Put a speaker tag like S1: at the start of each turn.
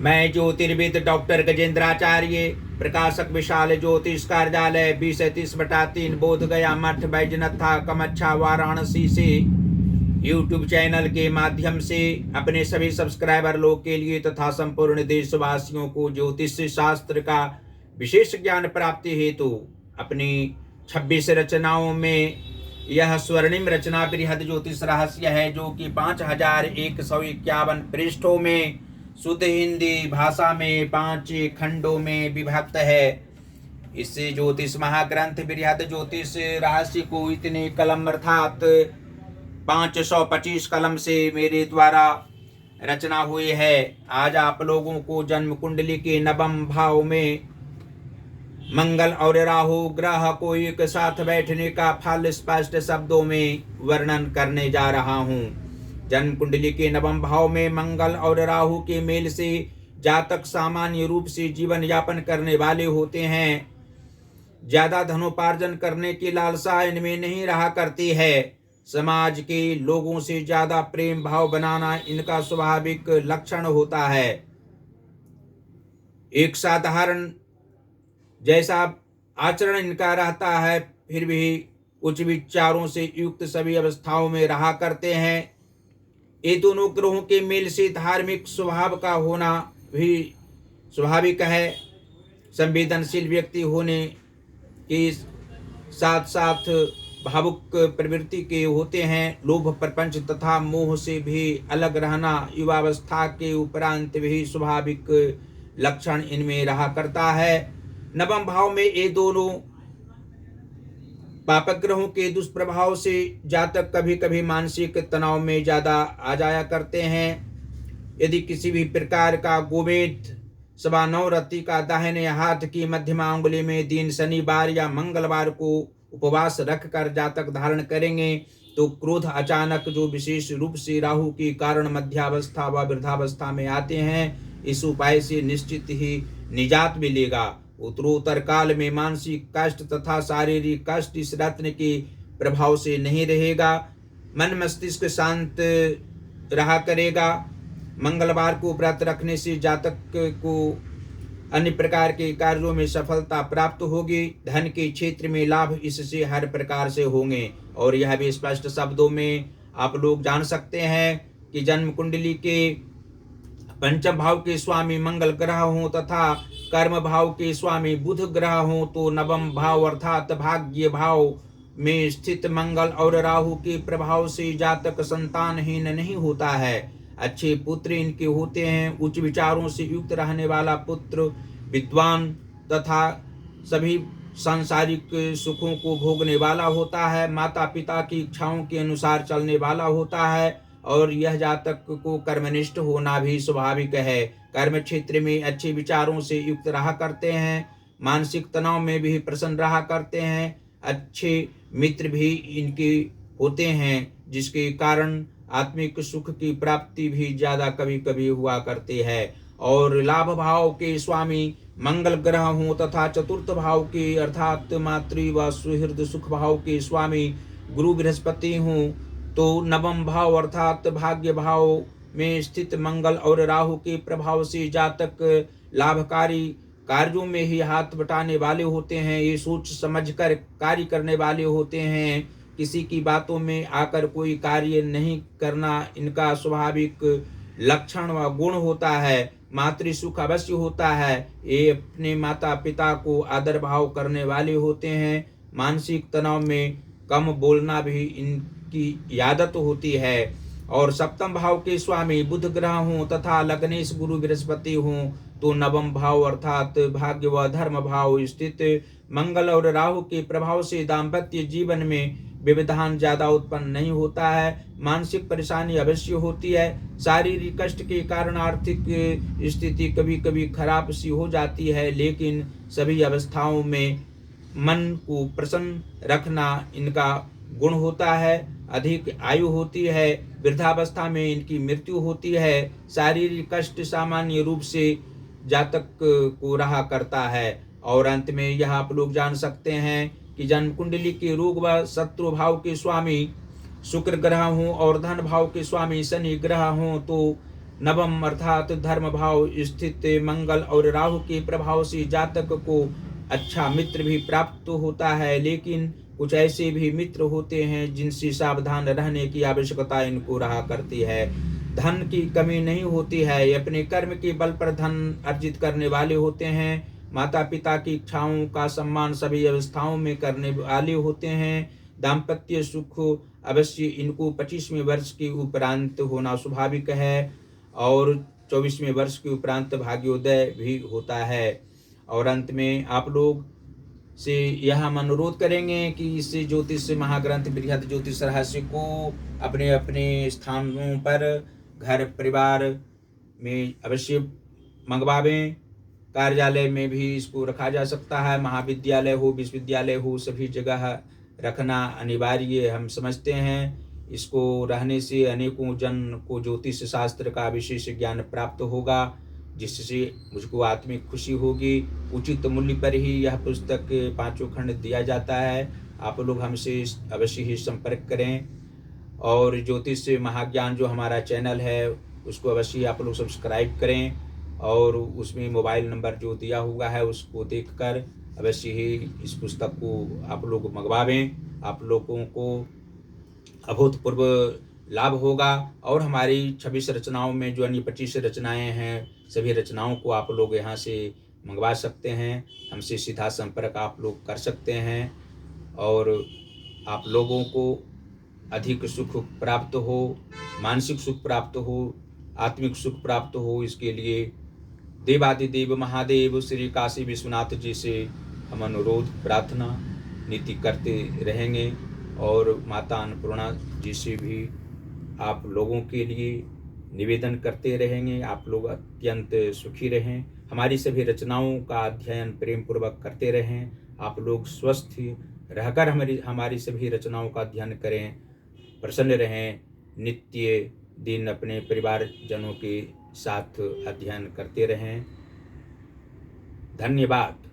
S1: मैं ज्योतिर्विद डॉक्टर गजेंद्राचार्य, प्रकाशक विशाल ज्योतिष कार्यालय 2030/3 बोध गया मठ बैजनाथा कमच्छा वाराणसी से यूट्यूब चैनल के माध्यम से अपने सभी सब्सक्राइबर लोग के लिए तथा संपूर्ण देशवासियों को ज्योतिष शास्त्र का विशेष ज्ञान प्राप्ति हेतु अपनी 26 रचनाओं में यह स्वर्णिम रचना बृहद ज्योतिष रहस्य है, जो कि 5151 पृष्ठों में शुद्ध हिंदी भाषा में 5 खंडों में विभक्त है। इस ज्योतिष महाग्रंथ बृहद ज्योतिष रहस्य को इतने कलम अर्थात 525 कलम से मेरे द्वारा रचना हुई है। आज आप लोगों को जन्म कुंडली के नवम भाव में मंगल और राहु ग्रह को एक साथ बैठने का फल स्पष्ट शब्दों में वर्णन करने जा रहा हूं। जन्म कुंडली के नवम भाव में मंगल और राहु के मेल से जातक सामान्य रूप से जीवन यापन करने वाले होते हैं। ज्यादा धनोपार्जन करने की लालसा इनमें नहीं रहा करती है। समाज के लोगों से ज्यादा प्रेम भाव बनाना इनका स्वाभाविक लक्षण होता है। एक साधारण जैसा आचरण इनका रहता है, फिर भी उच्च विचारों से युक्त सभी अवस्थाओं में रहा करते हैं। ये दोनों ग्रहों के मेल से धार्मिक स्वभाव का होना भी स्वाभाविक है। संवेदनशील व्यक्ति होने के साथ साथ भावुक प्रवृत्ति के होते हैं। लोभ प्रपंच तथा मोह से भी अलग रहना युवावस्था के उपरांत भी स्वाभाविक लक्षण इनमें रहा करता है। नवम भाव में ये दोनों पापक ग्रहों के दुष्प्रभाव से जातक कभी कभी मानसिक तनाव में ज्यादा आ जाया करते हैं। यदि किसी भी प्रकार का गोमेद 9.25 रत्ती का दाहिने हाथ की मध्यमा उंगली में दिन शनिवार या मंगलवार को उपवास रखकर जातक धारण करेंगे तो क्रोध अचानक जो विशेष रूप से राहु के कारण मध्यावस्था व वृद्धावस्था में आते हैं, इस उपाय से निश्चित ही निजात मिलेगा। उत्तरोत्तर काल में मानसिक कष्ट तथा शारीरिक कष्ट इस रत्न के प्रभाव से नहीं रहेगा। मन मस्तिष्क शांत रहा करेगा। मंगलवार को व्रत रखने से जातक को अन्य प्रकार के कार्यों में सफलता प्राप्त होगी। धन के क्षेत्र में लाभ इससे हर प्रकार से होंगे। और यह भी स्पष्ट शब्दों में आप लोग जान सकते हैं कि जन्म कुंडली के पंचम भाव के स्वामी मंगल ग्रह हों तथा कर्म भाव के स्वामी बुध ग्रह हों तो नवम भाव अर्थात भाग्य भाव में स्थित मंगल और राहु के प्रभाव से जातक संतानहीन नहीं होता है। अच्छे पुत्र इनके होते हैं। उच्च विचारों से युक्त रहने वाला पुत्र विद्वान तथा सभी सांसारिक सुखों को भोगने वाला होता है। माता पिता की इच्छाओं के अनुसार चलने वाला होता है और यह जातक को कर्मनिष्ठ होना भी स्वाभाविक है। कर्म क्षेत्र में अच्छे विचारों से युक्त रहा करते हैं। मानसिक तनाव में भी प्रसन्न रहा करते हैं। अच्छे मित्र भी इनके होते हैं, जिसके कारण आत्मिक सुख की प्राप्ति भी ज्यादा कभी कभी हुआ करती है। और लाभ भाव के स्वामी मंगल ग्रह हों तथा चतुर्थ भाव के अर्थात मातृ व सुहृद सुख भाव के स्वामी गुरु बृहस्पति हों तो नवम भाव अर्थात भाग्य भाव में स्थित मंगल और राहु के प्रभाव से जातक लाभकारी कार्यों में ही हाथ बटाने वाले होते हैं। ये सोच समझकर कार्य करने वाले होते हैं। किसी की बातों में आकर कोई कार्य नहीं करना इनका स्वाभाविक लक्षण व गुण होता है। मातृ सुख अवश्य होता है। ये अपने माता पिता को आदर भाव करने वाले होते हैं। मानसिक तनाव में कम बोलना भी इनकी आदत होती है। और सप्तम भाव के स्वामी बुध ग्रह हों तथा लग्नेश गुरु बृहस्पति हों तो नवम भाव अर्थात भाग्य व धर्म भाव स्थित मंगल और राहु के प्रभाव से दाम्पत्य जीवन में व्यवधान ज्यादा उत्पन्न नहीं होता है। मानसिक परेशानी अवश्य होती है। शारीरिक कष्ट के कारण आर्थिक स्थिति कभी कभी खराब सी हो जाती है, लेकिन सभी अवस्थाओं में मन को प्रसन्न रखना इनका गुण होता है। अधिक आयु होती है। वृद्धावस्था में इनकी मृत्यु होती है। शारीरिक कष्ट सामान्य रूप से जातक को रहा करता है। और अंत में यह आप लोग जान सकते हैं कि जन्म कुंडली के रोग व शत्रु भाव के स्वामी शुक्र ग्रह हों और धन भाव के स्वामी शनि ग्रह हों तो नवम अर्थात धर्म भाव स्थित मंगल और राहु के प्रभाव से जातक को अच्छा मित्र भी प्राप्त होता है, लेकिन कुछ ऐसे भी मित्र होते हैं जिनसे सावधान रहने की आवश्यकता इनको रहा करती है। धन की कमी नहीं होती है, अपने कर्म के बल पर धन अर्जित करने वाले होते हैं। माता पिता की इच्छाओं का सम्मान सभी अवस्थाओं में करने वाले होते हैं। दाम्पत्य सुख अवश्य इनको 25वें वर्ष के उपरांत होना स्वाभाविक है और 24वें वर्ष के उपरांत भाग्योदय भी होता है। और अंत में आप लोग से यह हम अनुरोध करेंगे कि इस ज्योतिष महाग्रंथ बृहद ज्योतिष रहस्य को अपने अपने स्थानों पर घर परिवार में अवश्य मंगवावें। कार्यालय में भी इसको रखा जा सकता है, महाविद्यालय हो विश्वविद्यालय हो सभी जगह रखना अनिवार्य हम समझते हैं। इसको रहने से अनेकों जन को ज्योतिष शास्त्र का विशेष ज्ञान प्राप्त होगा, जिससे मुझको आत्मिक खुशी होगी। उचित मूल्य पर ही यह पुस्तक 5 खंड दिया जाता है। आप लोग हमसे अवश्य ही संपर्क करें और ज्योतिष महाज्ञान जो हमारा चैनल है उसको अवश्य आप लोग सब्सक्राइब करें और उसमें मोबाइल नंबर जो दिया हुआ है उसको देखकर अवश्य ही इस पुस्तक को आप लोग मंगवावें। आप लोगों को अभूतपूर्व लाभ होगा और हमारी 26 रचनाओं में जो अन्य 25 रचनाएं हैं सभी रचनाओं को आप लोग यहाँ से मंगवा सकते हैं। हमसे सीधा संपर्क आप लोग कर सकते हैं और आप लोगों को अधिक सुख प्राप्त हो, मानसिक सुख प्राप्त हो, आत्मिक सुख प्राप्त हो, इसके लिए देवादिदेव महादेव श्री काशी विश्वनाथ जी से हम अनुरोध प्रार्थना नीति करते रहेंगे और माता अन्नपूर्णा जी से भी आप लोगों के लिए निवेदन करते रहेंगे। आप लोग अत्यंत सुखी रहें, हमारी सभी रचनाओं का अध्ययन प्रेम पूर्वक करते रहें। आप लोग स्वस्थ रहकर हमारी सभी रचनाओं का अध्ययन करें, प्रसन्न रहें, नित्य दिन अपने परिवारजनों के साथ अध्ययन करते रहें। धन्यवाद।